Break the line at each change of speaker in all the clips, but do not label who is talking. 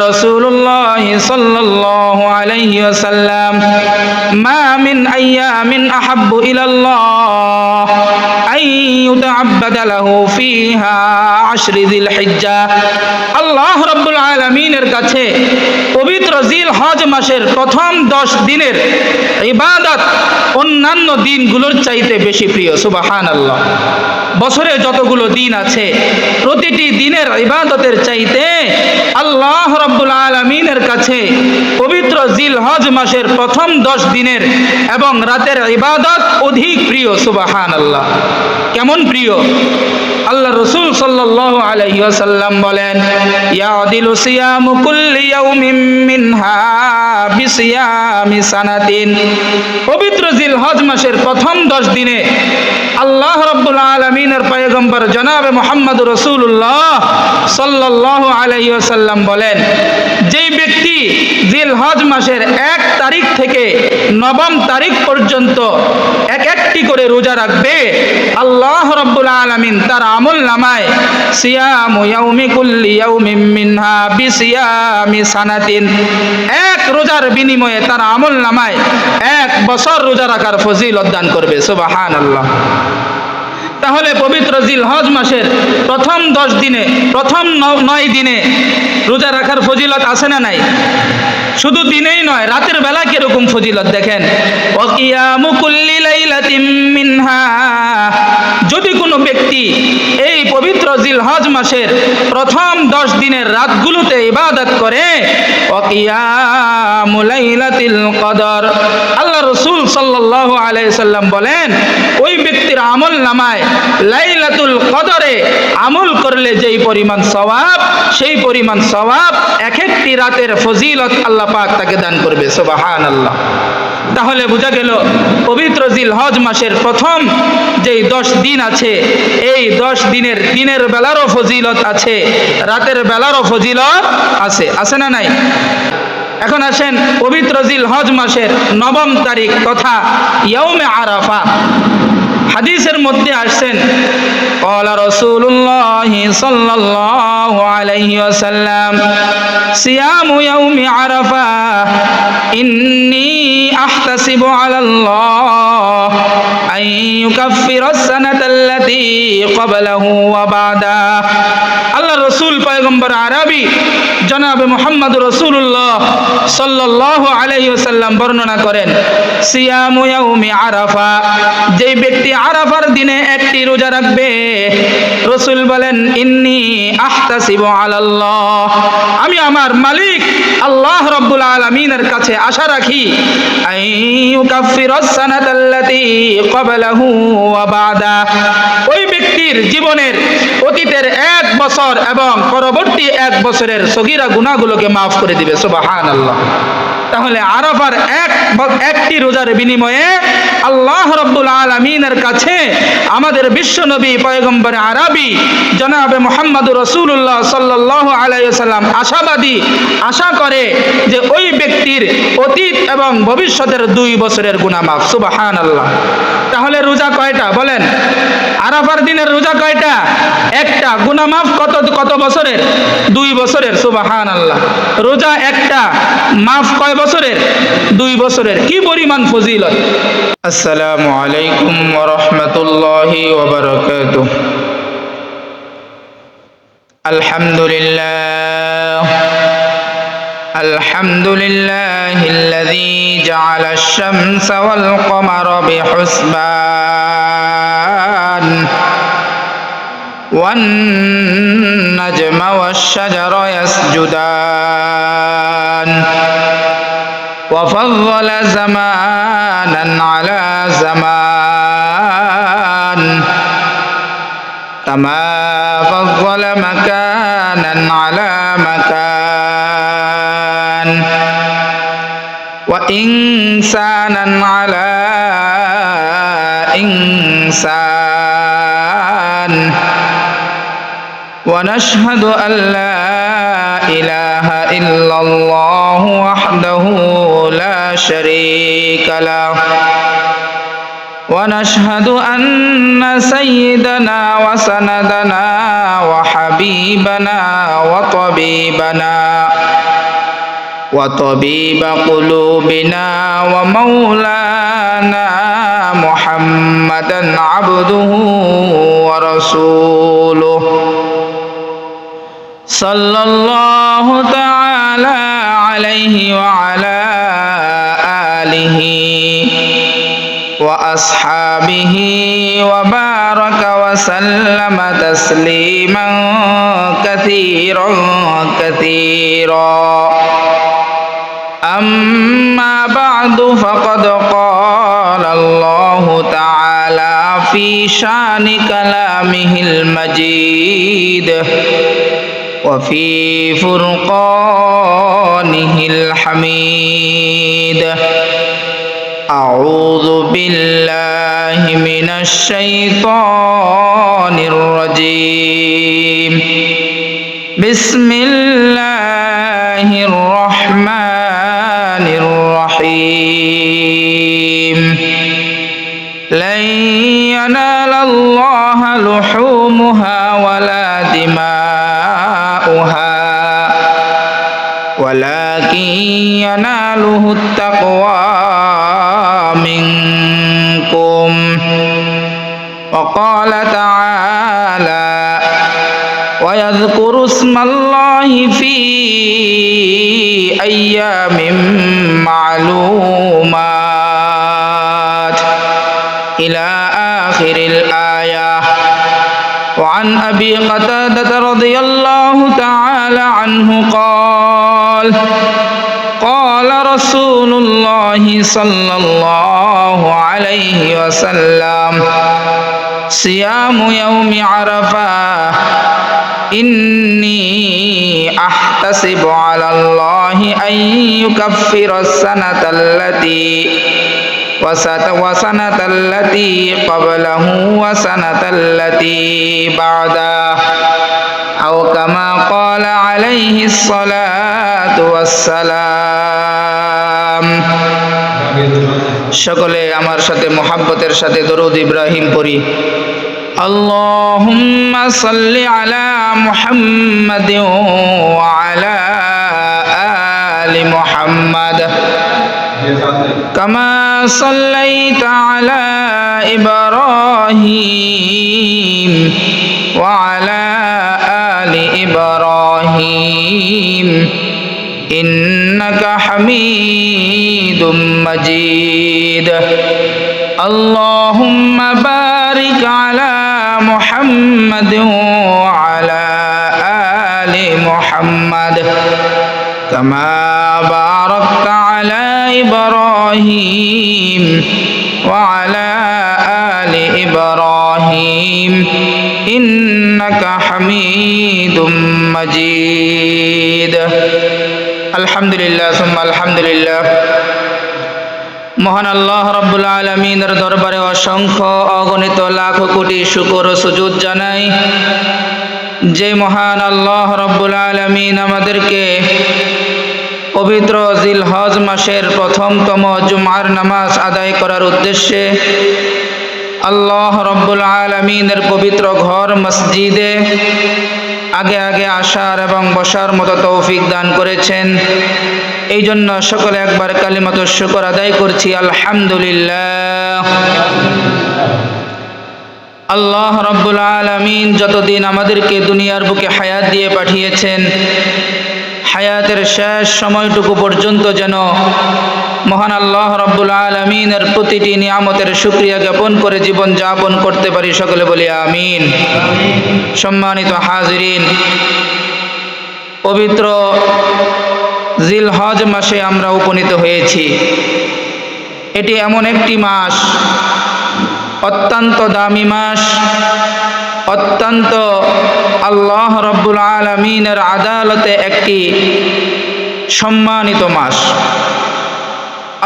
রাসূলুল্লাহ সাল্লাল্লাহু আলাইহি ওয়াসাল্লাম মা মিন আইয়ামিন আহাব্বু ইলাল্লাহ আন ইউতাআব্বাদা লাহু ফীহা আশরি যিল হিজ্জা। আল্লাহ রাব্বুল আলামিনের কাছে পবিত্র জিলহজ মাসের প্রথম 10 দিনের ইবাদত অন্যান্য দিনগুলোর চাইতে বেশি প্রিয়। সুবহানাল্লাহ। বছরে যতগুলো দিন আছে প্রতিটি দিনের ইবাদতের চাইতে আল্লাহ রাব্বুল আলামিনের কাছে পবিত্র জিলহজ মাসের প্রথম 10 দিনের এবং রাতের ইবাদত অধিক প্রিয়। সুবহানাল্লাহ। কেমন প্রিয়? আল্লাহ রাসূল সাল্লাল্লাহু আলাইহি ওয়াসাল্লাম বলেন, ইয়াদিলু সিয়ামু কুল্লি ইয়াউমিন মিনহা বিসিয়ামি সানাতিন। পবিত্র জিলহজ মাসের প্রথম 10 দিনে আল্লাহ রাব্বুল আলামিনের পয়গম্বর জনাবে মুহাম্মদুর রাসূলুল্লাহ সাল্লাল্লাহু আলাইহি ওয়াসাল্লাম বলেন, যেই ব্যক্তি জিলহজ মাসের 1 তারিখ থেকে 9 তারিখ পর্যন্ত একটি করে রোজা রাখবে, আল্লাহ রাব্বুল আলামিন তার আমলনামায় সিয়ামু ইয়াউমি কুল্লি ইয়াউমিন মিনহা বিসিয়ামি সানাতিন, এক রোজার বিনিময়ে তার আমলনামায় 1 বছর রোজা রাখার ফজিলত দান করবে। সুবহানাল্লাহ। তাহলে পবিত্র জিলহজ মাসের প্রথম 10 দিনে, প্রথম 9 দিনে রোজা রাখার ফজিলত আছে না নাই? শুধু দিনেই নয়, রাতের বেলা কিরকম ফজিলত দেখেন। ওয়া কিয়ামু কুল্লি লাইলাতিন মিনহা, যদি কোনো ব্যক্তি এই পবিত্র জিলহজ মাসের প্রথম 10 দিনের রাতগুলোতে ইবাদত করে, ওয়া কিয়ামু লাইলাতিল কদর, আল্লাহ রাসূল সাল্লাল্লাহু আলাইহি সাল্লাম বলেন, ওই ব্যক্তির আমল নামায় লাইলাতুল কদরে আমল করলে যেই পরিমাণ সওয়াব, সেই পরিমাণ সওয়াব এক একটি রাতের ফজিলত আল্লাহ পাক তাকে দান করবে। সুবহানাল্লাহ। তাহলে বোঝা গেল পবিত্র জিলহজ মাসের প্রথম যেই 10 দিন আছে, এই 10 দিনের বেলারও ফজিলত আছে, রাতের বেলারও ফজিলত আছে, আছে না নাই? এখন আসেন পবিত্র জিলহজ মাসের 9 তারিখ তথা ইয়াউমে আরাফা। হাদিসের মধ্যে আসছেন, ক্বালা রাসূলুল্লাহ সাল্লাল্লাহু আলাইহি ওয়াসাল্লাম সিয়ামু ইয়াউমি আরাফা ইন্নী আহতাসিবু আলাল্লাহ আন ইউকাফফিরাস সানাতাল্লাতী ক্বাবলাহু ওয়া বা'দা। আল্লাহ রাসূল পয়গম্বর আরবি জনাবে মুহাম্মদুর রাসূলুল্লাহ সাল্লাল্লাহু আলাইহি ওয়াসাল্লাম বর্ণনা করেন, সিয়ামু ইয়াউমি আরাফা, যেই ব্যক্তি আরাফার দিনে একটি রোজা রাখবে, রাসূল বলেন, ইন্নী আহতাসিবু আলাল্লাহ, আমি আমার মালিক আল্লাহ রাব্বুল আলামিনের কাছে আশা রাখি, আন ইউকাফফিরাস সানাতাল্লাতী ক্বাবলাহু ওয়া বা'দা, ওই ব্যক্তির জীবনের অতীতের 1 বছর এবং পরবর্তী 1 বছরের সগীরা গুনাহগুলোকে মাফ করে দিবে। সুবহানাল্লাহ। তাহলে আরাফার একটি রোজার বিনিময়ে আল্লাহ রাব্বুল আলামিনের কাছে আমাদের বিশ্বনবী পয়গম্বর আরবি জনাবে মুহাম্মদুর রাসূলুল্লাহ সাল্লাল্লাহু আলাইহি ওয়াসাল্লাম আশাবাদী, আশা করে যে ওই ব্যক্তির অতীত এবং ভবিষ্যতের 2 বছরের গুনাহ মাফ। সুবহানাল্লাহ। তাহলে রোজা কয়টা বলেন? আরাফার দিনের রোজা কয়টা? একটা। গুনাহ মাফ কত বছরের? 2 বছরের। সুবহানাল্লাহ। রোজা একটা, মাফ কয় বছরের? 2 বছরের। কি পরিমাণ ফজিলত! আসসালামু আলাইকুম ওয়া রাহমাতুল্লাহি ওয়া বারাকাতুহু। আলহামদুলিল্লাহিল্লাযী জা'আলাশ শামসা ওয়াল কমারা বিহুসবান ওয়ান নাজমা ওয়াশ-শাজারা ইয়াসজুদান ওয়া ফাদ্দালা জামানান আলা জামান কামা ফাদ্দালা মাকানান আলা মাকান ওয়া ইনসানান আলা ইনসান ওয়া নাশহাদু আল লা ইলাহা ইল্লাল্লাহু ওয়াহদাহু লা শারীকা লাহু ওয়া নাশহাদু আন্না সাইয়্যিদানা ওয়া সানাদানা ওয়া হাবিবানা ওয়া তাবিবানা وطبيب قلوبنا ومولانا محمدا عبده ورسوله صلى الله تعالى عليه وعلى آله وأصحابه وبارك وسلم تسليما كثيرا كثيرا. أما بعد فقد قال الله تعالى في شان كلامه المجيد وفي فرقانه الحميد. أعوذ بالله من الشيطان الرجيم. بسم الله الرحمن الرحيم. لن ينال الله لحومها ولا دماؤها ولكن يناله التقوى منكم. وقال تعالى ويذكر اسم الله في أيام معلومات إلى آخر الآية. وعن أبي قتادة رضي الله تعالى عنه قال قال رسول الله صلى الله عليه وسلم صيام يوم عرفة إني أحتسب على الله أن يكفر السنة التي قبله وسنة التي بعده أو كما قال عليه الصلاة والسلام. সকলে আমার সাথে মোহাব্বতের সাথে দরুদ ইব্রাহিম পড়ি। আল্লাহুম্মা সাল্লি আলা মুহাম্মাদিন ওয়া আলা আলি মুহাম্মাদ কামা সাল্লাইতা আলা ইব্রাহিম ওয়া আলা আলি ইব্রাহিম ইন্নাকা হামিদুম মাজিদ। আল্লাহুম্মা বারিক আলা মুহাম্মাদিন ওয়া আলা আলি মুহাম্মাদ কামা বারাকতা আলা ইব্রাহিম ওয়া আলা আলি ইব্রাহিম ইন্নাকা হামিদুম মাজিদ। আলহামদুলিল্লাহ সুম্মা আলহামদুলিল্লাহ। মহান আল্লাহ রাব্বুল আলামিনের দরবারে অসংখ্য অগণিত লাখ কোটি শুকর ও সুজুদ জানাই, যে মহান আল্লাহ রাব্বুল আলামিন আমাদেরকে পবিত্র জিলহজ মাসের প্রথমতম জুমার নামাজ আদায় করার উদ্দেশ্যে আল্লাহ রাব্বুল আলামিনের পবিত্র ঘর মসজিদে আগে আগে আসার এবং বসার মতো তৌফিক দান করেছেন। এই জন্য সকলে একবার কালিমাতুশ শুকর আদায় করছি, আলহামদুলিল্লাহ। আল্লাহ রাব্বুল আলামিন যতদিন আমাদেরকে দুনিয়ার বুকে হায়াত দিয়ে পাঠিয়েছেন, হায়াতের শেষ সময়টুকু পর্যন্ত যেন মহান আল্লাহ রাব্বুল আলামিনের প্রতিটি নিয়ামতের শুকরিয়া জ্ঞাপন করে জীবন যাপন করতে পারি, সকলে বলি আমিন। সম্মানিত হাজিরিন, পবিত্র জিলহজ মাসে আমরা উপনীত হয়েছি। এটি এমন একটি মাস, অত্যন্ত দামি মাস, অত্যন্ত আল্লাহ রাব্বুল আলামিনের আদালতে একটি সম্মানিত মাস।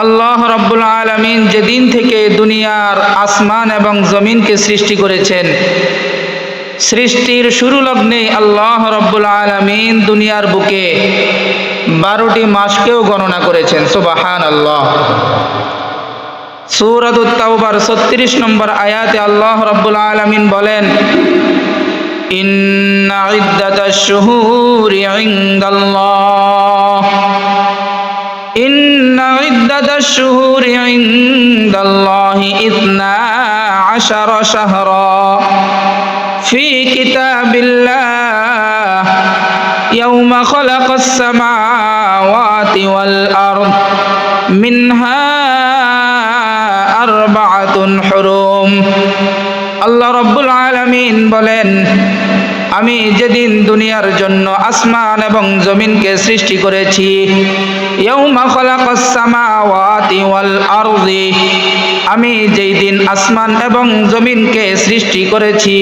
আল্লাহ রাব্বুল আলামিন যেদিন থেকে দুনিয়ার আসমান এবং জমিনকে সৃষ্টি করেছেন, সৃষ্টির শুরু লগ্নে আল্লাহ রাব্বুল আলামিন দুনিয়ার বুকে 12টি মাসকেও গণনা করেছেন। সুবহানাল্লাহ। সূরাতুত তাওবার 36 নম্বর আয়াতে আল্লাহ রাব্বুল আলামিন বলেন, ইন্না ইদ্দাতাশ শুহুরি ইনদাল্লাহ الشهور عند الله 12 شهرا في كتاب الله يوم خلق السماوات والأرض منها 4 حرم আল্লাহ রাব্বুল আলামিন বলেন, আমি যেদিন দুনিয়ার জন্য আসমান এবং জমিনকে সৃষ্টি করেছি, ইয়াউমা খালাকাস সামাওয়াতি ওয়াল আরদি, আমি যেই দিন আসমান এবং জমিনকে সৃষ্টি করেছি,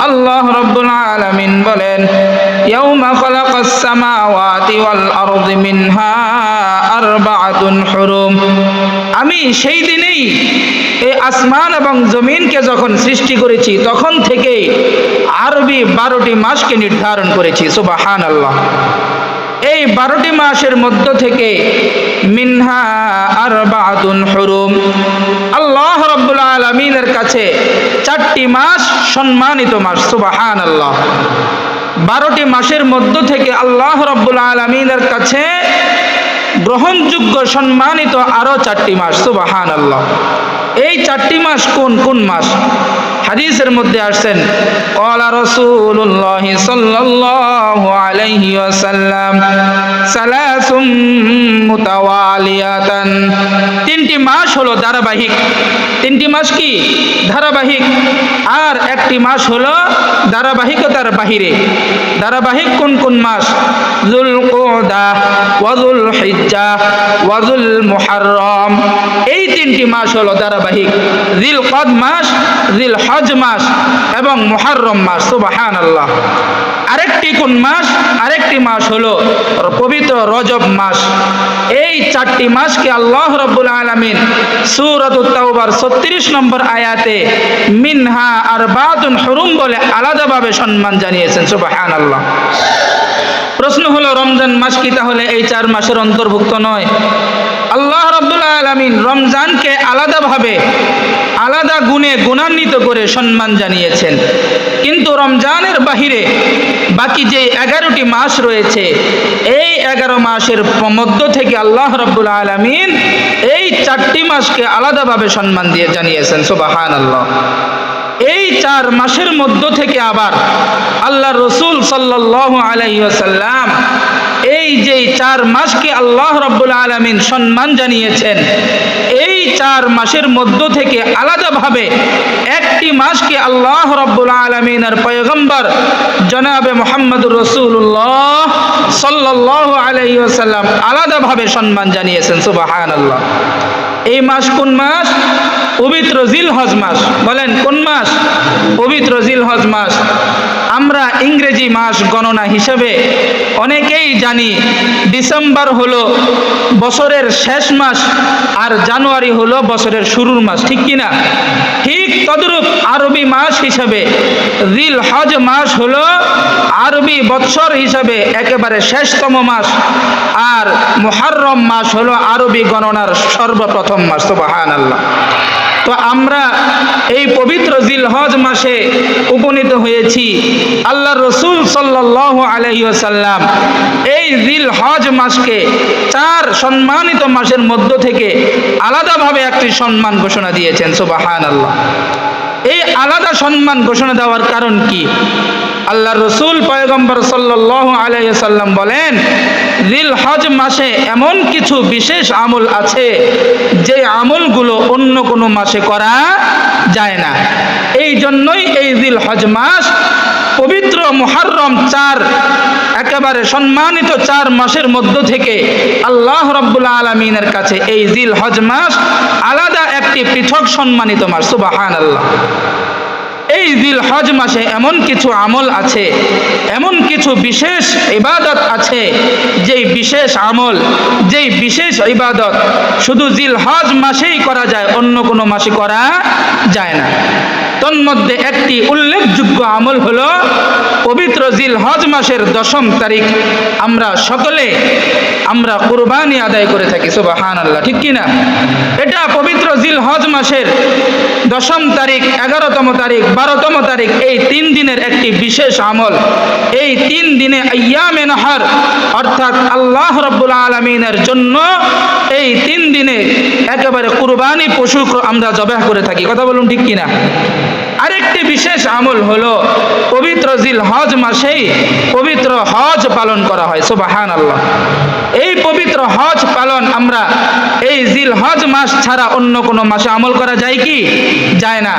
আল্লাহ রাব্বুল আলামিন বলেন, ইয়াউমা খালাকাস সামাওয়াতি ওয়াল আরদি মিনহা 4 হুরুম, আমি সেই দিনেই এই আসমান এবং জমিনকে যখন সৃষ্টি করেছি তখন থেকেই আরবি 12টি মাসকে নির্ধারণ করেছি। সুবহানাল্লাহ। এই 12টি মাসের মধ্য থেকে মিনহা 4 হুরুম, আল্লাহ রাব্বুল আলামিনের কাছে 4টি মাস সম্মানিত মাস। সুবহানাল্লাহ। 12টি মাসের মধ্য থেকে আল্লাহ রাব্বুল আলামিনের কাছে গ্রহণযোগ্য সম্মানিত আরো 4টি মাস। সুবহানাল্লাহ। এই 4টি মাস কোন কোন মাস? হাদিসের মধ্যে আসছেন, ক্বালা রাসূলুল্লাহ সাল্লাল্লাহু আলাইহি ওয়াসাল্লাম সালাসুম মুতাওয়ালিয়াতান, 3টি মাস হলো ধারাবাহিক। 3টি মাস কি? ধারাবাহিক। আর 1টি মাস হলো ধারাবাহিকতার বাহিরে। ধারাবাহিক কোন কোন মাস? যুলকুদা ওয়া যুলহিজ্জা ওয়া যুল মুহাররম, এই 3টি মাস হলো ধারাবাহিক। যিলকদ মাস, যিলহজ মাস এবং মুহাররম মাস। সুবহানাল্লাহ। আরেকটি কোন মাস? আরেকটি মাস হলো পবিত্র রজব মাস। এই 4টি মাসকে আল্লাহ রাব্বুল আলামিন সূরাতুত তাওবার 36 নম্বর আয়াতে মিনহা 4 হুরুম বলে আলাদাভাবে সম্মান জানিয়েছেন। সুবহানাল্লাহ। প্রশ্ন হলো, রমজান মাস কি তাহলে এই 4 মাসের অন্তর্ভুক্ত নয়? আল্লাহ রাব্বুল আলামিন রমজানকে আলাদাভাবে আলাদা গুণে গুণান্বিত করে সম্মান জানিয়েছেন, কিন্তু রমজানের বাহিরে বাকি যে 11টি মাস রয়েছে, এই 11 মাসের মধ্য থেকে আল্লাহ রাব্বুল আলামিন এই 4টি মাসকে আলাদাভাবে সম্মান দিয়ে জানিয়েছেন। সুবহানাল্লাহ। এই 4 মাসের মধ্য থেকে আবার আল্লাহ রসুল সাল্লাল্লাহু আলাইহি ওয়াসাল্লাম এই যে 4 মাসকে আল্লাহ রাব্বুল আলামিন সম্মান জানিয়েছেন, এই 4 মাসের মধ্য থেকে আলাদাভাবে 1টি মাসকে আল্লাহ রাব্বুল আলামিনের পয়গম্বর জনাবে মুহাম্মদুর রাসূলুল্লাহ সাল্লাল্লাহু আলাইহি ওয়াসাল্লাম আলাদাভাবে সম্মান জানিয়েছেন। সুবহানাল্লাহ। এই মাস কোন মাস? পবিত্র জিলহজ মাস। বলেন কোন মাস? পবিত্র জিলহজ মাস। আমরা ইংরেজি মাস গণনা হিসেবে অনেকেই জানি ডিসেম্বর হলো বছরের শেষ মাস আর জানুয়ারি হলো বছরের শুরুর মাস, ঠিক কিনা? ঠিক তদ্রূপ আরবি মাস হিসাবে জিলহজ মাস হলো আরবি বৎসর হিসাবে একেবারে শেষতম মাস, আর মুহাররম মাস হলো আরবি গণনার সর্বপ্রথম মাস। সুবহানাল্লাহ। তো আমরা এই পবিত্র জিলহজ মাসে উপনীত হয়েছি। আল্লাহ রসুল সাল্লাল্লাহু আলাইহি ওয়াসাল্লাম এই জিলহজ মাসকে 4 সম্মানিত মাসের মধ্য থেকে আলাদাভাবে একটি সম্মান ঘোষণা দিয়েছেন। সুবহানাল্লাহ। এই আলাদা সম্মান ঘোষণা দেওয়ার কারণ কি? আল্লাহ রসুল পয়গম্বর সাল্লাল্লাহু আলাইহি ওয়াসাল্লাম বলেন, জিলহজ মাসে এমন কিছু বিশেষ আমল আছে যে আমলগুলো অন্য কোনো মাসে করা যায় না। এই জন্যই এই জিলহজ মাস পবিত্র মুহাররম 4 একেবারে সম্মানিত 4 মাসের মধ্য থেকে আল্লাহ রাব্বুল আলামিনের কাছে এই জিলহজ মাস আলাদা একটি পৃথক সম্মানিত মাস। সুবহানাল্লাহ। এই জিলহজ মাসে এমন কিছু আমল আছে, এমন কিছু বিশেষ ইবাদত আছে, যেই বিশেষ আমল, যেই বিশেষ ইবাদত শুধু জিলহজ মাসেই করা যায়, অন্য কোনো মাসে করা যায় না। তন্মধ্যে একটি উল্লেখযোগ্য আমল হলো পবিত্র জিলহজ মাসের 10ম তারিখ আমরা সকলে আমরা কুরবানি আদায় করে থাকি। সুবহানাল্লাহ, ঠিক কি না? এটা পবিত্র জিলহজ মাসের 10ম তারিখ, 11তম তারিখ, 12তম তারিখ, এই 3 দিনের একটি বিশেষ আমল। এই 3 দিনে আইয়ামে নাহার অর্থাৎ আল্লাহ রাব্বুল আলামিনের জন্য এই 3 দিনে একেবারে কুরবানি পশু আমরা জবাহ করে থাকি। কথা বলুন, ঠিক কি না? আরেকটি বিশেষ আমল হলো পবিত্র জিলহজ মাসেই পবিত্র হজ পালন করা হয়। সুবহানাল্লাহ। এই পবিত্র হজ পালন আমরা এই জিলহজ মাস ছাড়া অন্য কোনো মাসে আমল করা যায় কি? যায় না।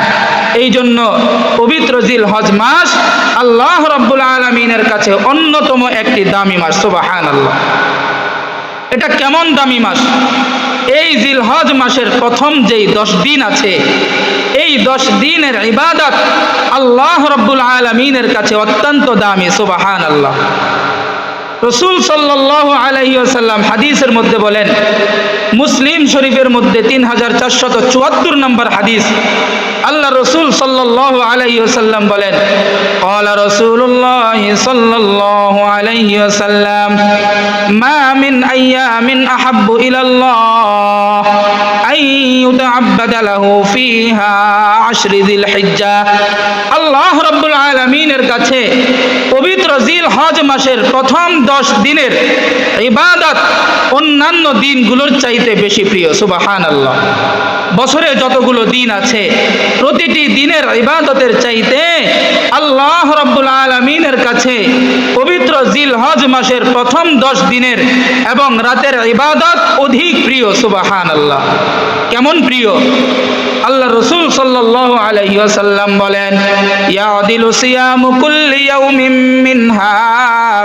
এই জন্য পবিত্র জিলহজ মাস আল্লাহ রাব্বুল আলামিনের কাছে অন্যতম একটি দামি মাস। সুবহানাল্লাহ। এটা কেমন দামি মাস? এই জিলহজ মাসের প্রথম যেই 10 দিন আছে, এই 10 দিনের ইবাদত আল্লাহ রাব্বুল আলামিনের কাছে অত্যন্ত দামি। সুবহানাল্লাহ। রাসূল সাল্লাল্লাহু আলাইহি ওয়াসাল্লাম হাদিসের মধ্যে বলেন, মুসলিম শরীফের মধ্যে 3474 নম্বর হাদিস, আল্লাহ রাসূল সাল্লাল্লাহু আলাইহি ওয়াসাল্লাম বলেন, ক্বালা রাসূলুল্লাহ সাল্লাল্লাহু আলাইহি ওয়াসাল্লাম, মা মিন আইয়ামিন আহাব্বু ইলাল্লাহ আন ইউতাআব্বাদা লাহু ফিহা আশরি যিলহিজ্জা। আল্লাহ রাব্বুল আলামিনের কাছে পবিত্র জিলহজ মাসের প্রথম 10 দিনের ইবাদত অন্যান্য দিনগুলোর চাইতে বেশি প্রিয়। সুবহানাল্লাহ। বছরে যতগুলো দিন আছে প্রতিটি দিনের ইবাদতের চাইতে আল্লাহ রাব্বুল আলামিনের কাছে পবিত্র জিলহজ মাসের প্রথম 10 দিনের এবং রাতের ইবাদত অধিক প্রিয়। সুবহানাল্লাহ। কেমন প্রিয়? আল্লাহ রাসূল সাল্লাল্লাহু আলাইহি ওয়াসাল্লাম বলেন, ইয়াদিলু সিয়ামু কুল্লি ইয়াউমিন মিনহা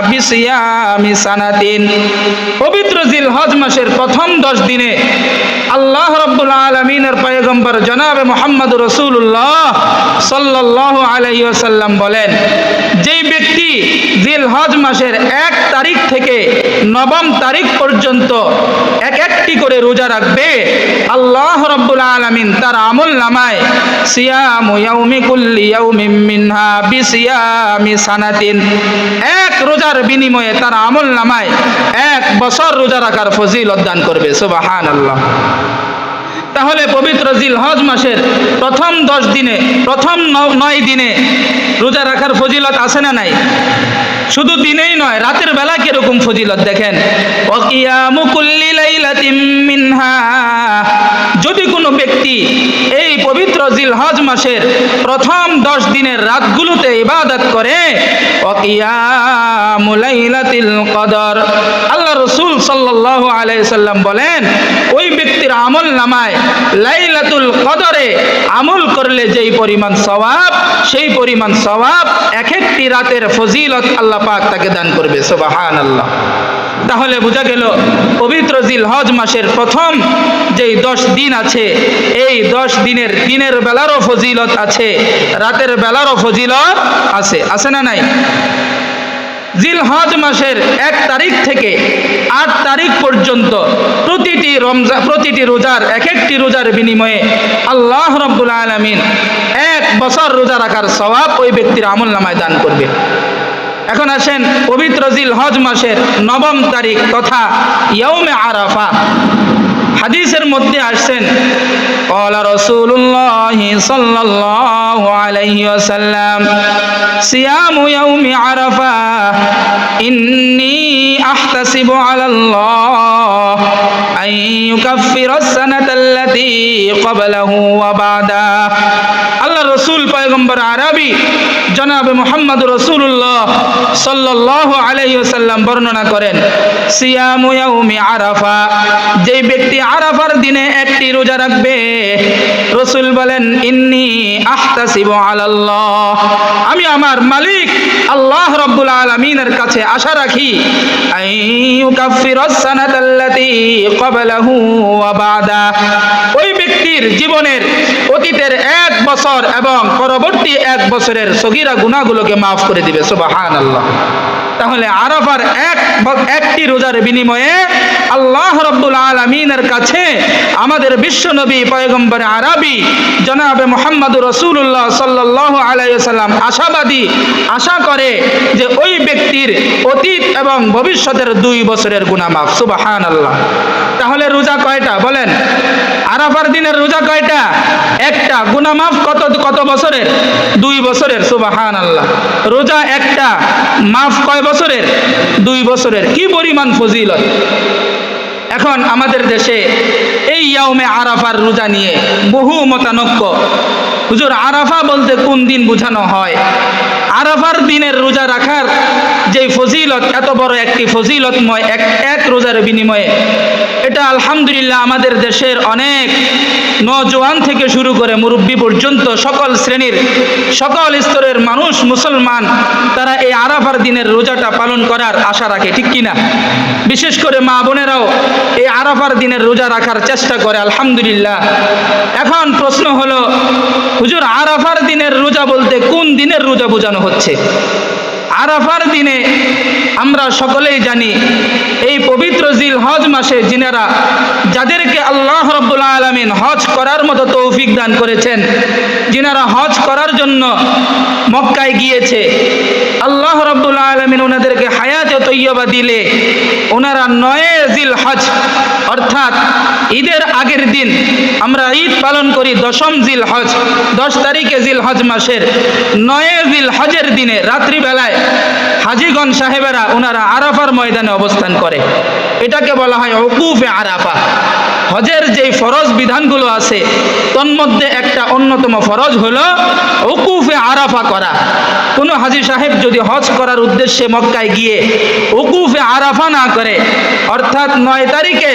বিসিয়ামি সানাতিন। পবিত্র জিলহজ মাসের প্রথম 10 দিনে আল্লাহ রাব্বুল আলামিনের পয়গম্বর জনাবে মুহাম্মদুর রাসূলুল্লাহ সাল্লাল্লাহু আলাইহি ওয়াসাল্লাম বলেন, যেই ব্যক্তি জিলহজ মাসের 1 তারিখ থেকে 9ম তারিখ পর্যন্ত একটি করে রোজা রাখবে, আল্লাহ রাব্বুল আলামিন তার আমল নামায় সিয়ামু ইয়াউমি কুল্লি ইয়াউমিন মিনহা বিসিয়ামি সানাতিন, এক রোজার বিনিময়ে তার আমল নামায় 1 বছর রোজা রাখার ফজিলত দান করবে। সুবহানাল্লাহ। তাহলে পবিত্র জিলহজ মাসের প্রথম 10 দিনে, প্রথম 9 দিনে রোজা রাখার ফজিলত আছে না নাই? শুধু দিনেই নয়, রাতের বেলা কিরকম ফজিলত দেখেন। ওয়া কিয়ামু কুল্লি লাইলাতিন মিনহা, যদি কোনো ব্যক্তি এই পবিত্র জিলহজ মাসের প্রথম 10 দিনের রাতগুলোতে ইবাদত করে, ওয়া কিয়ামু লাইলাতিল কদর, আল্লাহ রাসূল সাল্লাল্লাহু আলাইহি সাল্লাম বলেন, ওই ব্যক্তির আমল নামায় লাইলাতুল কদরে আমল করলে যেই পরিমাণ সওয়াব, সেই পরিমাণ সওয়াব এক একটি রাতের ফজিলত আল্লাহ পাক তাকে দান করবে। সুবহানাল্লাহ। তাহলে বোঝা গেল পবিত্র জিলহজ মাসের প্রথম যেই 10 দিন আছে, এই 10 দিনের বেলারও ফজিলত আছে, রাতের বেলারও ফজিলত আছে। আছে না নাই? জিলহজ মাসের 1 তারিখ থেকে 8 তারিখ পর্যন্ত প্রতিটি রোজার একটি রোজার বিনিময়ে আল্লাহ রাব্বুল আলামিন 1 বছর রোজা রাখার সওয়াব ওই ব্যক্তির আমল নামায় দান করবে। এখন আসেন পবিত্র জিলহজ মাসের 9ম তারিখ তথা ইয়াউমে আরাফা। হাদিসের মধ্যে আসছেন, ক্বালা রাসূলুল্লাহ সাল্লাল্লাহু আলাইহি ওয়াসাল্লাম, সিয়ামু ইয়াউমি আরাফা ইন্নী আহতাসিবু আলাল্লাহ আন ইউকাফফিরাস সানাতাল্লাতী ক্বাবলাহু ওয়া বা'দা। আল্লাহ রাসূল পয়গম্বর আরবি জনাবে মুহাম্মদুর রাসূলুল্লাহ সাল্লাল্লাহু আলাইহি ওয়াসাল্লাম বর্ণনা করেন, সিয়ামু ইয়াউমি আরাফা, যেই ব্যক্তি আরাফার দিনে একটি রোজা রাখবে, রাসূল বলেন, ইন্নী আহতাসিবু আলাল্লাহ, আমি আমার মালিক আল্লাহ রাব্বুল আলামিনের কাছে আশা রাখি, আন ইউকাফফিরাস সানাতাল্লাতী ক্বাবলাহু ওয়া বা'দা, ওই ব্যক্তির জীবনের অতীতের 1 বছর এবং পরবর্তী 1 বছরের সগীরা গুনাহগুলোকে মাফ করে দিবে। সুবহানাল্লাহ। তাহলে আরাফার একটি রোজার বিনিময়ে আল্লাহ রাব্বুল আলামিনের কাছে আমাদের বিশ্বনবী পয়গম্বর আরবি জনাবে মুহাম্মদুর রাসূলুল্লাহ সাল্লাল্লাহু আলাইহি ওয়াসাল্লাম আশা করে যে ওই ব্যক্তির অতীত এবং ভবিষ্যতের 2 বছরের গুনাহ মাফ। সুবহানাল্লাহ। তাহলে রোজা কয়টা বলেন? আরাফার দিনের রোজা কয়টা? একটা। গুনাহ মাফ কত বছরের? 2 বছরের। সুবহানাল্লাহ। রোজা একটা, মাফ কয় বছরের? 2 বছরের। কি পরিমাণ ফজিলত! এখন আমাদের দেশে এই ইয়াউমে আরাফার রোজা নিয়ে বহু মতানৈক্য। হুজুর, আরাফা বলতে কোন দিন বোঝানো হয়? আরাফার দিনের রোজা রাখার যে ফজিলত, এত বড় একটি ফজিলতময় এক রোজার বিনিময়ে, এটা আলহামদুলিল্লাহ আমাদের দেশের অনেক নওজোয়ান থেকে শুরু করে মুরব্বী পর্যন্ত সকল শ্রেণীর সকল স্তরের মানুষ, মুসলমান, তারা এই আরাফার দিনের রোজাটা পালন করার আশা রাখে, ঠিক কিনা? বিশেষ করে মা বোনেরাও এই আরাফার দিনের রোজা রাখার চেষ্টা করে, আলহামদুলিল্লাহ। এখন প্রশ্ন হলো, হুজুর, আরাফার দিনের রোজা বলতে কোন দিনের রোজা বোঝানো হচ্ছে? আরাফার দিনে আমরা সকলেই জানি এই পবিত্র জিলহজ মাসে যাদেরকে আল্লাহ রাব্বুল আলামিন হজ করার মতো তৌফিক দান করেছেন, যিনারা হজ করার জন্য মক্কায় গিয়েছে, আল্লাহ রাব্বুল আলামিন ওনাদেরকে হায়াতে তৈয়বা দিলে ওনারা 9 জিলহজ অর্থাৎ ঈদের আগের দিন, আমরা ঈদ পালন করি 10ম জিলহজ, 10 তারিখে জিলহজ মাসের 9 জিলহজের দিনে রাত্রিবেলায় হাজীগণ সাহেবেরা ওনারা আরাফার ময়দানে অবস্থান করে। এটাকে বলা হয় উকুফে আরাফা। হজের যেই ফরজ বিধানগুলো আছে তন্মধ্যে একটা অন্যতম ফরজ হলো উকুফে আরাফা করা। কোনো হাজী সাহেব যদি হজ করার উদ্দেশ্যে মক্কায় গিয়ে উকুফে আরাফা না করে, অর্থাৎ 9 তারিখে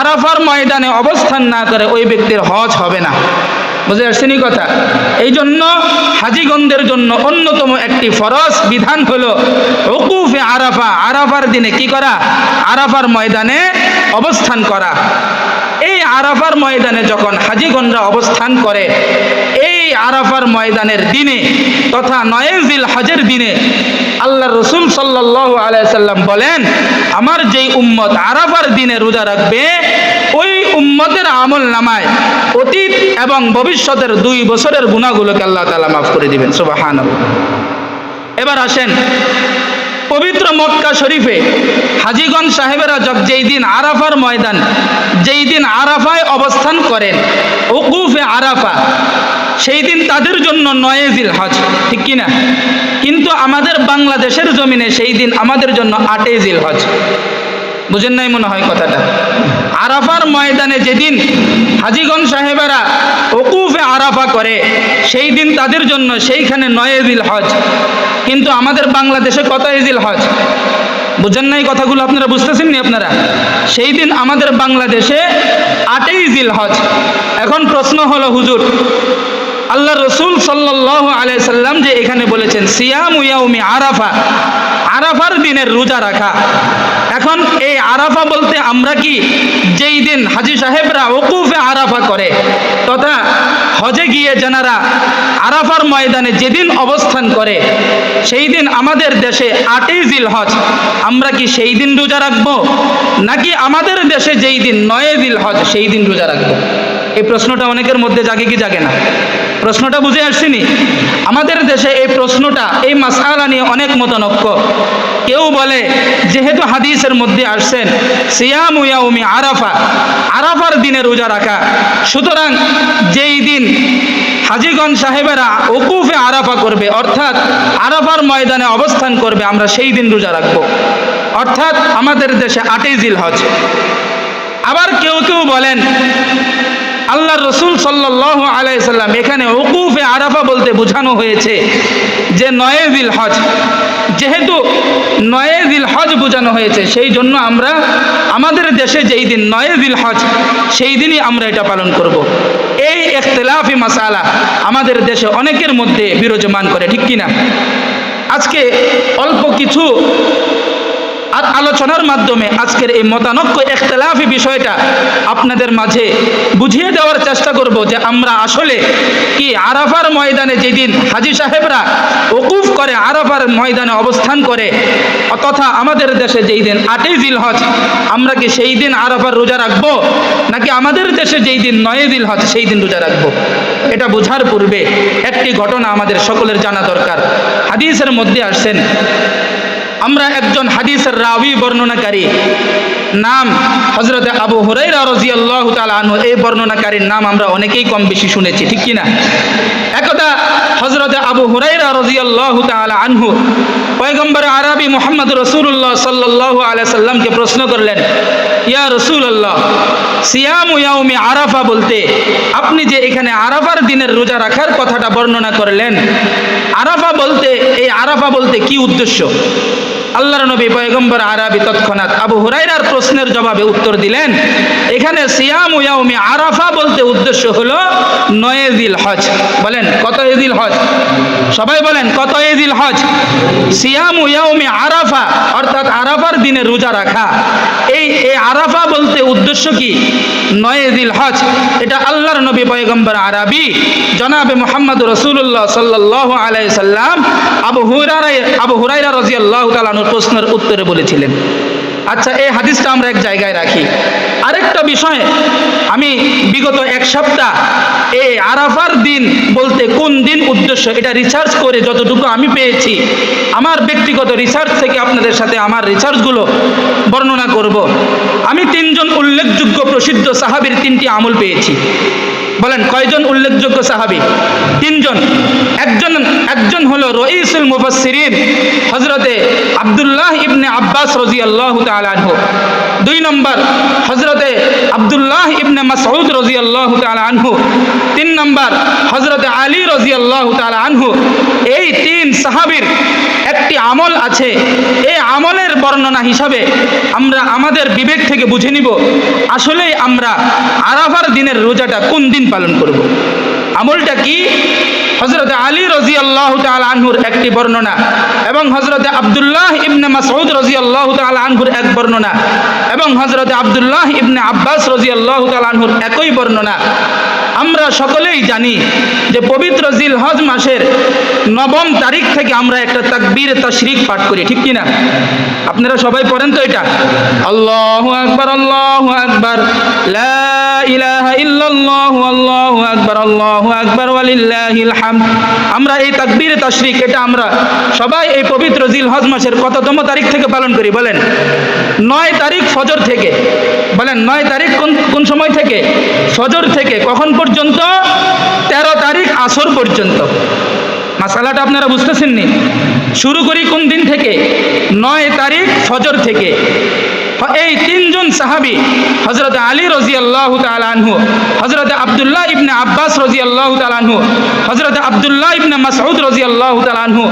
আরাফার ময়দানে অবস্থান না করে, ওই ব্যক্তির হজ হবে না। বুঝে আসছেনি কথা? এই জন্য হাজীগণদের জন্য অন্যতম একটি ফরজ বিধান হলো উকুফে আরাফা। আরাফার দিনে কি করা? আরাফার ময়দানে অবস্থান করা। এই আরাফার ময়দানে যখন হাজীগণরা অবস্থান করে, এই আরাফার ময়দানের দিনে তথা 9 জিলহজের দিনে আল্লাহর রাসূল সাল্লাল্লাহু আলাইহি সাল্লাম বলেন, আমার যেই উম্মত আরাফার দিনে রোজা রাখবে, ওই উম্মতের আমল নামায় অতীত এবং ভবিষ্যতের 2 বছরের গুনাহগুলোকে আল্লাহ তাআলা মাফ করে দিবেন। সুবহানাল্লাহ। এবার আসেন, পবিত্র মক্কা শরীফে হাজীগণ সাহেবেরা যেই দিন আরাফার ময়দান, যেই দিন আরাফায় অবস্থান করেন, উকুফে আরাফা, সেই দিন তাদের জন্য 9 জিলহজ, ঠিক কিনা? কিন্তু আমাদের বাংলাদেশের জমিনে সেই দিন আমাদের জন্য 8 জিলহজ। বুঝেন নাই মনে হয় কথাটা? আরাফার ময়দানে যেদিন হাজীগণ সাহেবেরা উকুফে আরাফা করে, সেই দিন তাদের জন্য সেইখানে 9 জিলহজ, কিন্তু আমাদের বাংলাদেশে কত জিলহজ? বুঝেন নাই কথাগুলো? আপনারা বুঝতেছেন নি? আপনারা সেই দিন আমাদের বাংলাদেশে 8 জিলহজ। এখন প্রশ্ন হলো, হুজুর, আল্লাহ রাসূল সাল্লাল্লাহু আলাইহি সাল্লাম যে এখানে বলেছেন সিয়ামু ইয়াউমি আরাফা, আরাফার দিনের রোজা রাখা, এখন এই আরাফা বলতে আমরা কি যেই দিন হাজী সাহেবরা উকুফে আরাফা করে তথা হজে গিয়ে যারা আরাফার ময়দানে যেদিন অবস্থান করে, সেই দিন আমাদের দেশে 8 জিলহজ, আমরা কি সেই দিন রোজা রাখবো, নাকি আমাদের দেশে যেই দিন 9 জিলহজ সেই দিন রোজা রাখবো? এই প্রশ্নটা অনেকের মধ্যে জাগে কি জাগে না? প্রশ্নটা বুঝে আসছেনি? আমাদের দেশে এই প্রশ্নটা, এই মাসআলা নিয়ে অনেক মতানৈক্য। কেউ বলে যেহেতু হাদিসের মধ্যে আসছেন সিয়ামু ইয়াউমি আরাফা, আরাফার দিনে রোজা রাখা, সুতরাং যেই দিন হাজীগণ সাহেবেরা উকুফে আরাফা করবে, অর্থাৎ আরাফার ময়দানে অবস্থান করবে, আমরা সেই দিন রোজা রাখবো, অর্থাৎ আমাদের দেশে 8 জিলহজ। আবার কেউ কেউ বলেন আল্লাহর রাসূল সাল্লাল্লাহু আলাইহি সাল্লাম এখানে উকুফে আরাফা বলতে বোঝানো হয়েছে যে 9 জিলহজ, যেহেতু 9 জিলহজ বোঝানো হয়েছে, সেই জন্য আমরা আমাদের দেশে যেই দিন 9 জিলহজ সেই দিনই আমরা এটা পালন করব। এই ইখতিলাফি মাসালা আমাদের দেশে অনেকের মধ্যে বিরাজমান করে, ঠিক কিনা? আজকে অল্প কিছু আলোচনার মাধ্যমে আজকের এই মতানৈক্য ইখতিলাফি বিষয়টা আপনাদের মাঝে বুঝিয়ে দেওয়ার চেষ্টা করব যে আমরা আসলে কি আরাফার ময়দানে যেদিন হাজী সাহেবরা ওকুফ করে, আরাফার ময়দানে অবস্থান করে, তথা আমাদের দেশে যেই দিন 8ই জিলহজ, আমরা কি সেই দিন আরাফার রোজা রাখবো, নাকি আমাদের দেশে যেই দিন 9ই জিলহজ সেই দিন রোজা রাখবো? এটা বোঝার পূর্বে একটি ঘটনা আমাদের সকলের জানা দরকার। হাদিসের মধ্যে আসছেন, আমরা একজন হাদিসের রাবি বর্ণনাকারী, নাম হযরতে আবু হুরায়রা রাদিয়াল্লাহু তাআলা আনহু। এই বর্ণনাকারীর নাম আমরা অনেকেই কম বেশি শুনেছি, ঠিক কিনা? একদা হযরতে আবু হুরায়রা রাদিয়াল্লাহু তাআলা আনহু পয়গম্বর আরবি মুহাম্মদ রাসূলুল্লাহ সাল্লাল্লাহু আলাইহি সাল্লামকে প্রশ্ন করলেন, ইয়া রাসূলুল্লাহ, সিয়ামু ইয়াউমি আরাফা বলতে আপনি যে এখানে আরাফার দিনের রোজা রাখার কথাটা বর্ণনা করলেন, আরাফা বলতে, এই আরাফা বলতে কি উদ্দেশ্য? আল্লাহর নবী পয়গম্বর আরবি তৎক্ষণাৎ আবু হুরায়রার প্রশ্নের জবাবে উত্তর দিলেন, এখানে সিয়ামু ইয়াউমি আরাফা বলতে উদ্দেশ্য হলো 9 জিলহজ। বলেন কত জিলহজ? সবাই বলেন কত জিলহজ? সিয়ামু ইয়াউমি আরাফা অর্থাৎ আরাফার দিনে রোজা রাখা। এই আরাফা বলতে উদ্দেশ্য কি? 9 জিলহজ। এটা আল্লাহর নবী পয়গম্বর আরবি জনাবে মুহাম্মদ রাসূলুল্লাহ সাল্লাল্লাহু আলাইহি সাল্লাম আবু হুরায়রা রাদিয়াল্লাহু তাআলা প্রশ্নের উত্তরে বলেছিলেন। আচ্ছা, এই হাদিসটা আমরা এক জায়গায় রাখি। আরেকটা বিষয়, আমি বিগত এক সপ্তাহ এই আরাফার দিন বলতে কোন দিন উদ্দেশ্য, এটা রিসার্চ করে যতটুকু আমি পেয়েছি, আমার ব্যক্তিগত রিসার্চ থেকে আপনাদের সাথে আমার রিসার্চগুলো বর্ণনা করব। আমি 3 জন উল্লেখযোগ্য প্রসিদ্ধ সাহাবীর 3টি আমল পেয়েছি। বলেন কয়জন উল্লেখযোগ্য সাহাবী? 3 জন। একজন হলো রঈসুল মুফাসসিরিন হযরতে আব্দুল্লাহ ইবনে আব্বাস রাদিয়াল্লাহু তাআলা আনহু। 2 নম্বর হযরতে আব্দুল্লাহ ইবনে মাসউদ রাদিয়াল্লাহু তাআলা আনহু। 3 নম্বর হযরতে আলী রাদিয়াল্লাহু তাআলা আনহু। এই 3 সাহাবীর একটি আমল আছে, এই আমলের বর্ণনা হিসাবে আমরা আমাদের বিবেক থেকে বুঝে নিব আসলে আমরা আরাফার দিনের রোজাটা কোন দিন পালন করব। আমলটা কি? হযরতে আলী রাদিয়াল্লাহু তাআলা আনহুর একটি বর্ণনা এবং হযরতে আব্দুল্লাহ ইবনে মাসউদ রাদিয়াল্লাহু তাআলা আনহুর এক বর্ণনা এবং হযরতে আব্দুল্লাহ ইবনে আব্বাস রাদিয়াল্লাহু তাআলা আনহুর একই বর্ণনা। আমরা সকলেই জানি যে পবিত্র জিলহজ মাসের 9ম তারিখ থেকে আমরা একটা তাকবীরে তাশরিক পাঠ করি, ঠিক কিনা? আপনারা সবাই পড়েন তো এটা? আল্লাহু আকবার, আল্লাহু আকবার, লা ইলাহা ইল্লাল্লাহু, আল্লাহু আকবার ওয়ালিল্লাহিল হামদ। আমরা এই তাকবীরে তাশরিক এটা আমরা সবাই এই পবিত্র জিলহজ মাসের কততম তারিখ থেকে পালন করি? বলেন 9 তারিখ ফজর থেকে। বলেন 9 তারিখ কোন সময় থেকে? ফজর থেকে। কখন পর্যন্ত? 13 তারিখ আসর পর্যন্ত। মাসালাটা আপনারা বুঝতেছেন নি? শুরু করি কোন দিন থেকে? 9 তারিখ ফজর থেকে। এই 3 জন সাহাবী হযরতে আলী রাদিয়াল্লাহু তাআলা আনহু, হযরতে আব্দুল্লাহ ইবনে আব্বাস রাদিয়াল্লাহু তাআলা আনহু, হযরতে আব্দুল্লাহ ইবনে মাসউদ রাদিয়াল্লাহু তাআলা আনহু,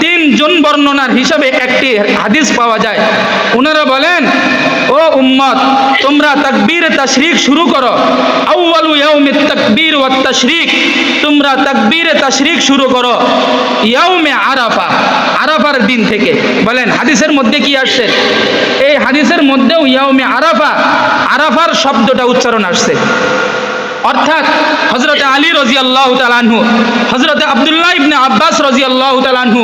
3 জন বর্ণনার হিসাবে একটি হাদিস পাওয়া যায়। ওনারা বলেন, ও উম্মত, তোমরা তাকবীরে তাশরিক শুরু করো। আউয়ালু ইয়াউমিত তাকবীর ওয়াত তাশরিক, তোমরা তাকবীরে তাশরিক শুরু করো ইয়াউমে আরাফা, আরাফার দিন থেকে। বলেন হাদিসের মধ্যে কি আসছে? এই হাদিসের মধ্যেও ইয়াউমে আরাফা, আরাফার শব্দটা উচ্চারণ আসছে। অর্থাৎ হযরতে আলী রাদিয়াল্লাহু তাআলা আনহু, হযরতে আব্দুল্লাহ ইবনে আব্বাস রাদিয়াল্লাহু তাআলা আনহু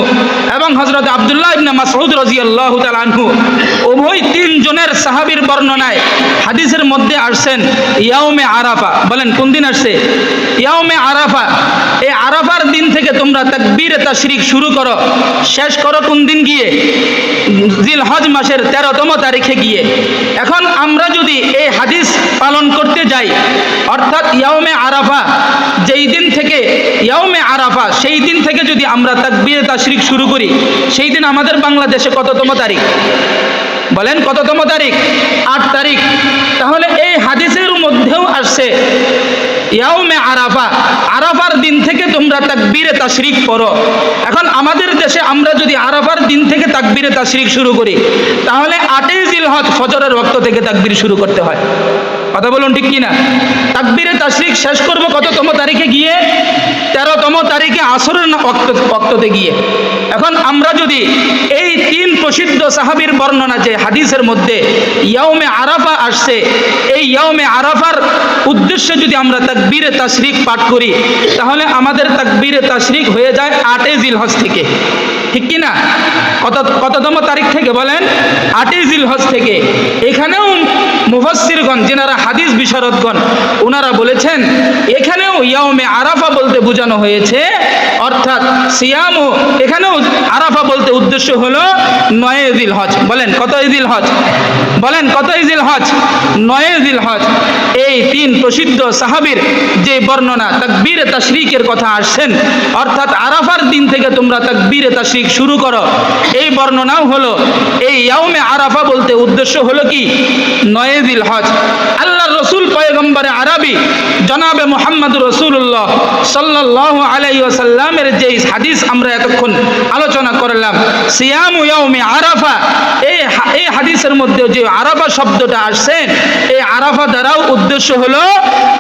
এবং হযরতে আব্দুল্লাহ ইবনে মাসউদ রাদিয়াল্লাহু তাআলা আনহু উভয় 3 জনের সাহাবীর বর্ণনায় হাদিসের মধ্যে আসছেন ইয়াউমে আরাফা। বলেন কোন দিন আসছে? ইয়াউমে আরাফা। এই আরাফার দিন থেকে তোমরা তাকবীরে তাশরিক শুরু করো, শেষ করো কোন দিন গিয়ে? জিলহজ মাসের 13তম তারিখে গিয়ে। এখন আমরা যদি এই হাদিস পালন করতে যাই, অর্থাৎ ইয়াউমে আরাফা যেই দিন থেকে, ইয়াউমে আরাফা সেই দিন থেকে যদি আমরা তাকবীরে তাশরিক শুরু করি, সেই দিন আমাদের বাংলাদেশে কততম তারিখ? বলেন কততম তারিখ? 8 তারিখ। তাহলে এই হাদিসের মধ্যেও আসছে ইয়াউমে আরাফা, আরাফার দিন থেকে তোমরা তাকবীরে তাশরিক পড়ো। এখন আমাদের দেশে আমরা যদি আরাফার দিন থেকে তাকবীরে তাশরিক শুরু করি, তাহলে 8ই জিলহজ ফজরের ওয়াক্ত থেকে তাকবীর শুরু করতে হয়। কথা বলুন ঠিক কিনা? তাকবীরে তাশরিক শেষ করব কততম তারিখে গিয়ে? 13তম তারিখে আসরের ওয়াক্ততে গিয়ে। এখন আমরা যদি এই 3 প্রসিদ্ধ সাহাবীর বর্ণনা যে হাদিসের মধ্যে ইয়াউমে আরাফা আসছে, এই ইয়াউমে আরাফার উদ্দেশ্যে যদি আমরা তাকবীরে তাশরিক পাঠ করি, তাহলে আমাদের তাকবীরে তাশরিক হয়ে যায় 8 জিলহজ থেকে, ঠিক কিনা? কততম তারিখ থেকে বলেন? 8 জিলহজ থেকে। এখানেও মুফাসসিরগণ, যিনারা হাদিস বিশারদগণ, ওনারা বলেছেন এখানেও ইয়াউমে আরাফা বলতে বোঝানো হয়েছে, অর্থাৎ সিয়ামু, এখানেও আরাফা বলতে উদ্দেশ্য হলো 9 জিলহজ। বলেন কত জিলহজ? বলেন কত জিলহজ? 9 জিলহজ। এই 3 প্রসিদ্ধ সাহাবীর যে বর্ণনা তাকবীরে তাশরিকের কথা আসছেন, অর্থাৎ আরাফার দিন থেকে তোমরা তাকবীরে তাশরিক শুরু করো, এই বর্ণনাও হলো এই ইয়াউমে আরাফা বলতে উদ্দেশ্য হলো কি 9 জিলহজ। আল্লাহর রাসূল পয়গম্বরে আরবি জনাবে মুহাম্মদুর রাসূলুল্লাহ সাল্লাল্লাহু আলাইহি ওয়াসাল্লামের যে হাদিস আমরা এতক্ষণ আলোচনা করলাম, সিয়ামু ইয়াউমে আরাফা, এই হাদিসের মধ্যে যে আরাফা শব্দটা আসছে, এই আরাফা দ্বারাও উদ্দেশ্য হলো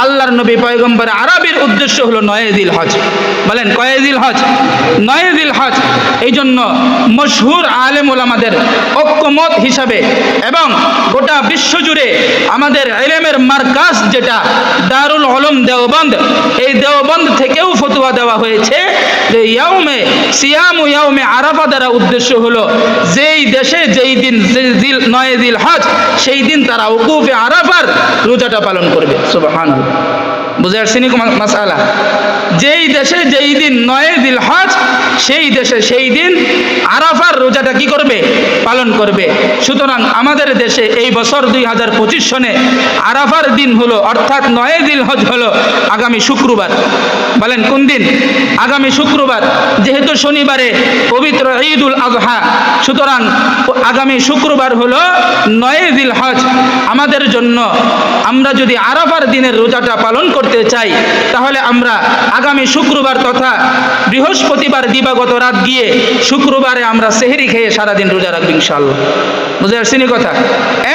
আল্লাহর নবী পয়গম্বর আরবির উদ্দেশ্য হলো 9 জিলহজ। বলেন কয় জিলহজ? 9 জিলহজ। এই জন্য মশহুর আলেম ওলামাদের ঐক্যমত হিসাবে এবং গোটা বিশ্বজুড়ে আমাদের ইলমের মারকাজ যেটা দারুল উলুম দেওবন্দ, এই দেওবন্দ থেকেও ফতোয়া দেওয়া হয়েছে যে সিয়ামু ইয়াউমে আরাফা দ্বারা উদ্দেশ্য হলো যেই দেশে যেই দিন 9 জিলহজ, সেই দিন তারা উকুফে আরাফার রোজাটা পালন করবে। সুবহানাল্লাহ, বুঝে আসছেন মাসআলা? যেই দেশে যেই দিন 9 জিলহজ, সেই দেশে সেই দিন আরাফার রোজাটা কি করবে? পালন করবে। সুতরাং আমাদের দেশে এই বছর 2025 সনে আরাফার দিন হলো, অর্থাৎ 9 জিলহজ হলো আগামী শুক্রবার। বলেন কোন দিন? আগামী শুক্রবার। যেহেতু শনিবারে পবিত্র ঈদুল আযহা, সুতরাং আগামী শুক্রবার হলো 9 জিলহজ। আমাদের জন্য আমরা যদি আরাফার দিনের রোজাটা পালন করতে চাই, তাহলে আমরা আগামী শুক্রবার তথা বৃহস্পতিবার দিবাগত রাত গিয়ে শুক্রবারে আমরা সেহরি খেয়ে সারাদিন রোজা রাখবো ইনশাআল্লাহ। বুঝে আসছেন কথা?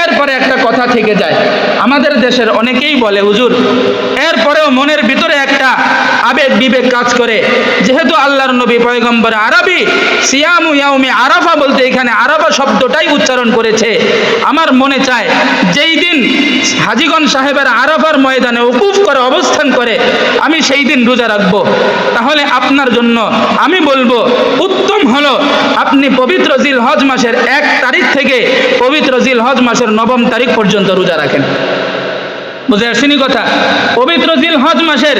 এরপরে একটা কথা থেকে যায়, আমাদের দেশের অনেকেই বলে হুজুর, এরপরেও মনের ভিতরে একটা আবেগ বিবেক কাজ করে, যেহেতু আল্লাহর নবী পয়গম্বর আরবি সিয়ামু ইয়াউমে আরাফা বলতে এখানে আরাফা শব্দটাই উচ্চারণ করেছে, আমার মনে চায় যেই দিন হাজীগণ সাহেবের আরাফার ময়দানে উকুফ করে অবস্থান করে আমি সেই দিন রোজা রাখবো। তাহলে আপনার জন্য আমি বলবো উত্তম হলো আপনি পবিত্র জিলহজ মাসের 1 তারিখ থেকে পবিত্র জিলহজ মাসের 9 তারিখ পর্যন্ত রোজা রাখেন। বুঝে আসেনি কথা? পবিত্র জিলহজ মাসের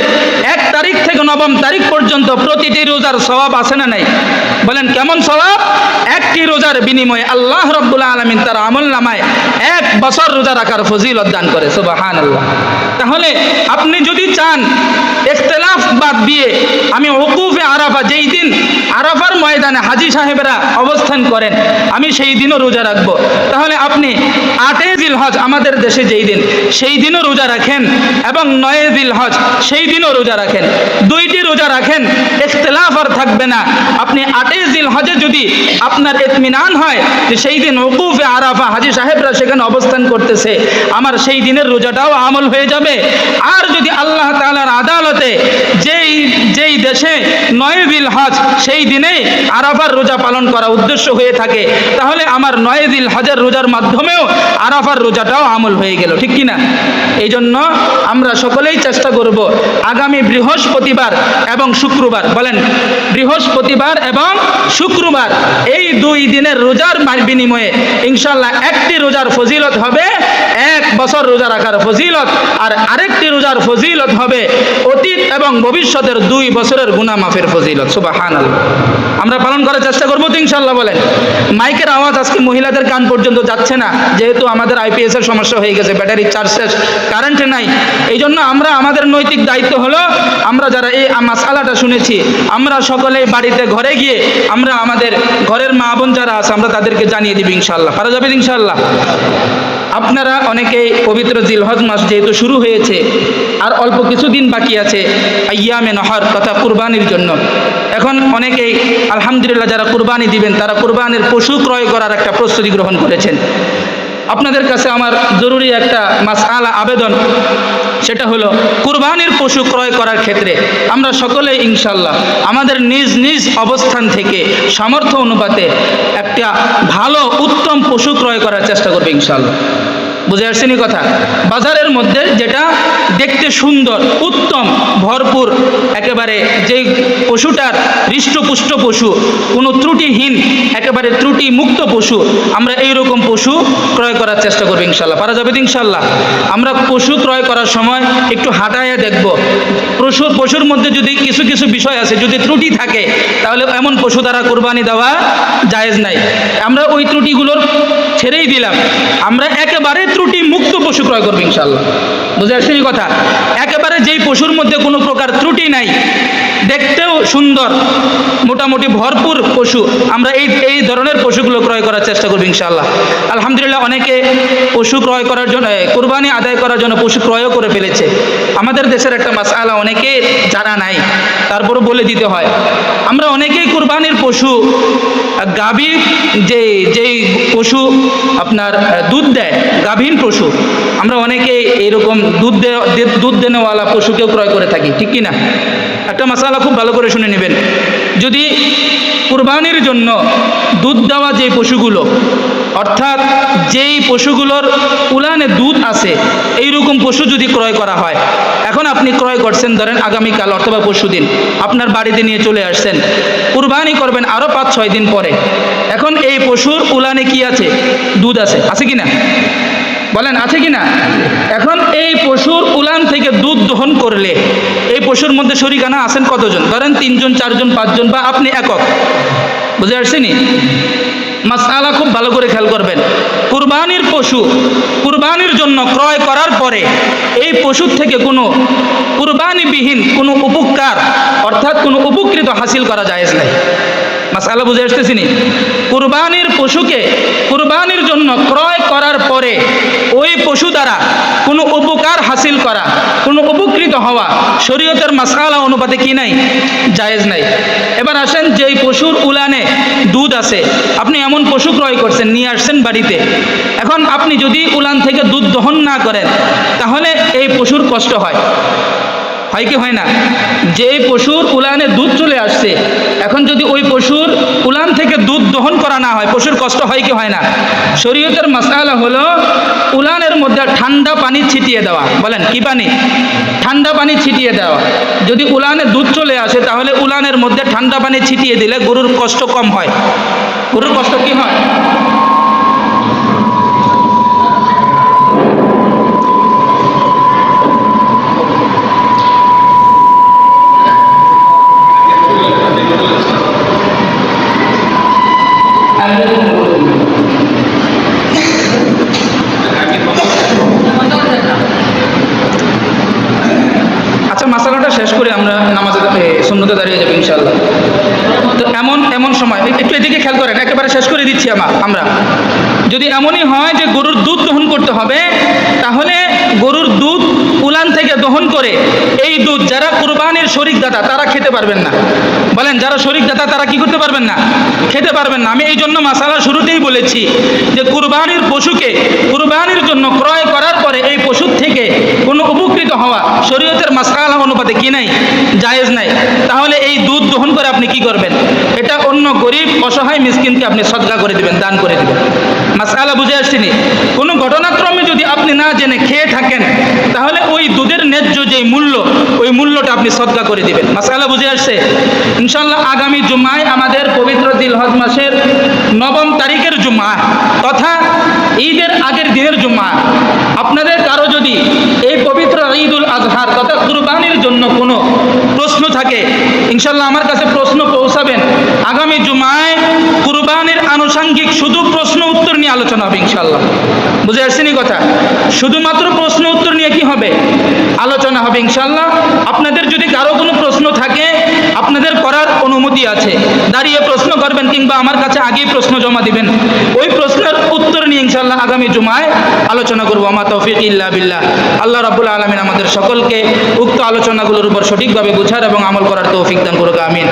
1 তারিখ থেকে 9 তারিখ পর্যন্ত প্রতিটি রোজার সওয়াব আছে না নাই? বলেন কেমন সওয়াব? একটি রোজার বিনিময়ে আল্লাহ রাব্বুল আলামিন তার আমলনামায় 1 বছর রোজা রাখার ফজিলত দান করে। সুবহানাল্লাহ। তাহলে আপনি যদি চান ইখতিলাফ বাদ দিয়ে আমি উকুফে আরাফা, যেই দিন আরাফার ময়দানে হাজী সাহেবরা অবস্থান করেন, আমি সেই দিনও রোজা রাখবো, তাহলে আপনি 8 জিলহজ আমাদের দেশে যেই দিন, সেই দিনও রোজা রাখেন এবং 9 জিলহজ সেই দিনও রোজা রাখেন। 2টি রোজা রাখেন, ইখতিলাফ আর থাকবে না। আপনি 8 জিলহজে যদি আপনার ইতমিনান হয় যে সেই দিন উকুফে আরাফা হাজী সাহেবরা সেখানে অবস্থান করতেছে, আমার সেই দিনের রোজাটাও আমল হয়ে যাবে। আর যদি আল্লাহ তাআলার আদালতে যেই দেশে 9 জিলহজ সেই দিনে আরাফার রোজা পালন করা উদ্দেশ্য হয়ে থাকে, তাহলে আমার 9 জিলহজের রোজার মাধ্যমেও আরাফার রোজাটাও আমল হয়ে গেল, ঠিক কিনা? এই জন্য আমরা সকলেই চেষ্টা করব আগামী বৃহস্পতিবার এবং শুক্রবার, বলেন বৃহস্পতিবার এবং শুক্রবার, এই 2 দিনের রোজার বিনিময়ে ইনশাআল্লাহ একটি রোজার ফজিলত হবে 1 বছর রোজা রাখার ফজিলত, আর আরেকটি রোজার ফজিলত হবে অতীত এবং ভবিষ্যতের 2 বছরের গুনাহ মাফের ফজিলত। সুবহানাল্লাহ। আমরা পালন করার চেষ্টা করবো তো ইনশাআল্লাহ? বলেন। মাইকের আওয়াজ আজকে মহিলাদের কান পর্যন্ত যাচ্ছে না, যেহেতু আমাদের আইপিএস এর সমস্যা হয়ে গেছে, ব্যাটারি চার্জ শেষ, কারেন্ট নাই। এই জন্য আমরা আমাদের নৈতিক দায়িত্ব হলো, আমরা যারা এই মাসআলাটা শুনেছি, আমরা সকলে বাড়িতে ঘরে গিয়ে আমরা আমাদের ঘরের মা বোন যারা আছে আমরা তাদেরকে জানিয়ে দিবি ইনশাআল্লাহ। পারা যাবে ইনশাআল্লাহ? আপনারা অনেকেই পবিত্র জিলহজ মাস যেহেতু শুরু হয়েছে, আর অল্প কিছুদিন বাকি আছে আইয়ামে নহর তথা কুরবানির জন্য। এখন অনেকেই আলহামদুলিল্লাহ যারা কুরবানি দিবেন তারা কুরবানির পশু ক্রয় করার একটা প্রস্তুতি গ্রহণ করেছেন। আপনাদের কাছে আমার জরুরি একটা মাসআলা আবেদন, সেটা হলো কুরবানির পশু ক্রয় করার ক্ষেত্রে আমরা সকলেই ইনশাল্লাহ আমাদের নিজ নিজ অবস্থান থেকে সামর্থ্য অনুপাতে একটা ভালো উত্তম পশু ক্রয় করার চেষ্টা করবে ইনশাল্লাহ। বুঝে আসছেনি কথা? বাজারের মধ্যে যেটা দেখতে সুন্দর, উত্তম, ভরপুর, একেবারে যেই পশুটার হৃষ্টপুষ্ট পশু, কোনো ত্রুটিহীন, একেবারে ত্রুটি মুক্ত পশু, আমরা এইরকম পশু ক্রয় করার চেষ্টা করবো ইনশাল্লাহ। পারা যাবে ইনশাল্লাহ? আমরা পশু ক্রয় করার সময় একটু হাঁটাইয়া দেখব, পশুর মধ্যে যদি কিছু কিছু বিষয় আছে, যদি ত্রুটি থাকে, তাহলে এমন পশু দ্বারা কোরবানি দেওয়া জায়েজ নাই। আমরা ওই ত্রুটিগুলোর ছেড়েই দিলাম, আমরা একেবারে ত্রুটি মুক্ত পশু ক্রয় করবো ইনশাল্লাহ। বুঝে আসছে কথা? একেবারে যেই পশুর মধ্যে কোনো প্রকার ত্রুটি নাই, দেখতেও সুন্দর, মোটামুটি ভরপুর পশু, আমরা এই ধরনের পশুগুলো ক্রয় করার চেষ্টা করবো ইনশাল্লাহ। আলহামদুলিল্লাহ, অনেকে পশু ক্রয় করার জন্য, কুরবানি আদায় করার জন্য পশু ক্রয়ও করে ফেলেছে। আমাদের দেশের একটা মাসআলা অনেকে জানা নাই, তারপরও বলে দিতে হয়। আমরা অনেকেই কুরবানির পশু, গাভী, যেই পশু আপনার দুধ দেয়, গাভীন পশু, আমরা অনেকেই এইরকম দুধ দেনেওয়ালা পশুকেও ক্রয় করে থাকি, ঠিক কি না? একটা মাসআলা খুব ভালো করে শুনে নেবেন। যদি কুরবানির জন্য দুধ দেওয়া যে পশুগুলো, অর্থাৎ যেই পশুগুলোর উলানে দুধ আছে, এইরকম পশু যদি ক্রয় করা হয়, এখন আপনি ক্রয় করছেন ধরেন আগামীকাল অথবা পরশুদিন, আপনার বাড়িতে নিয়ে চলে আসছেন, কুরবানি করবেন আরও 5-6 দিন পরে। এখন এই পশুর উলানে কি আছে? দুধ আছে, আছে কি না? বলেন, আছে কি না? এখন এই পশুর উলান থেকে দুধ দহন করলে এই পশুর মধ্যে শরীকানা আছেন কতজন? ধরেন 3 জন, 4 জন, 5 জন, বা আপনি একক। বুঝে আসছেনি? মাসআলা খুব ভালো করে খেয়াল করবেন। কুরবানির পশু কুরবানির জন্য ক্রয় করার পরে এই পশুর থেকে কোনো কুরবানিবিহীন কোনো উপকার, অর্থাৎ কোনো উপকৃত হাসিল করা জায়েজ নাই। মাসআলা বুঝে আসতেছিনি? কুরবানির পশুকে কুরবানির জন্য ক্রয় করার পরে ওই পশু দ্বারা কোনো উপকার হাসিল করা, কোনো উপকৃত হওয়া শরীয়তের মাসআলা অনুপাতে কি নাই? জায়েজ নাই। এবার আসেন, যেই পশুর উলানে দুধ আছে, আপনি এমন পশু ক্রয় করছেন, নিয়ে আসছেন বাড়িতে। এখন আপনি যদি উলান থেকে দুধ দহন না করেন, তাহলে এই পশুর কষ্ট হয় কি হয় না? যে পশুর উলানে দুধ চলে আসছে, এখন যদি ওই পশুর উলান থেকে দুধ দহন করা না হয়, পশুর কষ্ট হয় কি হয় না? শরীয়তের মাসআলা হলো উলানের মধ্যে ঠান্ডা পানি ছিটিয়ে দেওয়া। বলেন, কি পানি? ঠান্ডা পানি ছিটিয়ে দেওয়া। যদি উলানে দুধ চলে আসে, তাহলে উলানের মধ্যে ঠান্ডা পানি ছিটিয়ে দিলে গরুর কষ্ট কম হয়। গরুর কষ্ট কি হয়? আচ্ছা, মাসালাটা শেষ করে আমরা নামাজে সুন্নতে দাঁড়িয়ে যাবো ইনশাআল্লাহ। তো এমন সময় একটু এদিকে খেয়াল করেন, একেবারে শেষ করে দিচ্ছি আমরা। যদি এমনই হয় যে গরুর দুধ দহন করতে হবে, তাহলে গরুর দুধ উলান থেকে দহন করে এই দুধ যারা কুরবানির শরীকদাতা তারা খেতে পারবেন না। বলেন, যারা শরীকদাতা তারা কি করতে পারবেন না? খেতে পারবেন না। আমি এই জন্য মাসালা শুরুতেই বলেছি যে কুরবানির পশুকে কুরবানির জন্য ক্রয় করার পরে এই পশুর থেকে কোনো উপকৃত হওয়া শরীয়তের মাসআলা অনুপাতে কি নাই? জায়েজ নাই। তাহলে এই দুধ দহন করে আপনি কি করবেন? এটা অন্য গরিব অসহায় মিসকিনকে আপনি সদকা করে দিবেন, দান করে দিবেন। মাসআলা বুঝে আসছেনি? কোনো ঘটনাক্রমে যদি আপনি না জেনে খেয়ে থাকেন, তাহলে ওই দুধের ন্যায্য যে মূল্য, ওই মূল্যটা আপনি সদকা করে দিবেন। মাসআলা বুঝে আসছে? ইনশাআল্লাহ আগামী জুমায়, আমাদের পবিত্র জিলহজ মাসের 9 তারিখের জুমা তথা ঈদের আগের দিনের জুমা, আপনাদের কারো যদি এই পবিত্র ঈদুল আজহার তথা কুরবানির জন্য কোনো প্রশ্ন থাকে, ইনশাআল্লাহ আমার কাছে প্রশ্ন পৌঁছাবেন। আগামী জুমায় কুরবানির আনুষঙ্গিক শুধু প্রশ্ন উত্তর নিয়ে আলোচনা হবে ইনশাআল্লাহ। বুঝে আসছেনি কথা? শুধুমাত্র প্রশ্ন উত্তর নিয়ে কি হবে? আলোচনা হবে ইনশাআল্লাহ। আপনাদের যদি কারো কোনো প্রশ্ন থাকে, আপনাদের করার অনুমতি আছে, দাঁড়িয়ে প্রশ্ন করবেন, কিংবা আমার কাছে আগেই প্রশ্ন জমা দিবেন। ওই প্রশ্নের উত্তর নিয়ে ইনশাআল্লাহ আগামী জুমায় আলোচনা করবো। আমা তৌফিক ইল্লা বিল্লাহ। আল্লাহ রাব্বুল আলামিন আমাদের সকলকে উক্ত আলোচনাগুলোর উপর সঠিকভাবে বুঝার এবং আমল করার তৌফিক দান করুক। আমিন।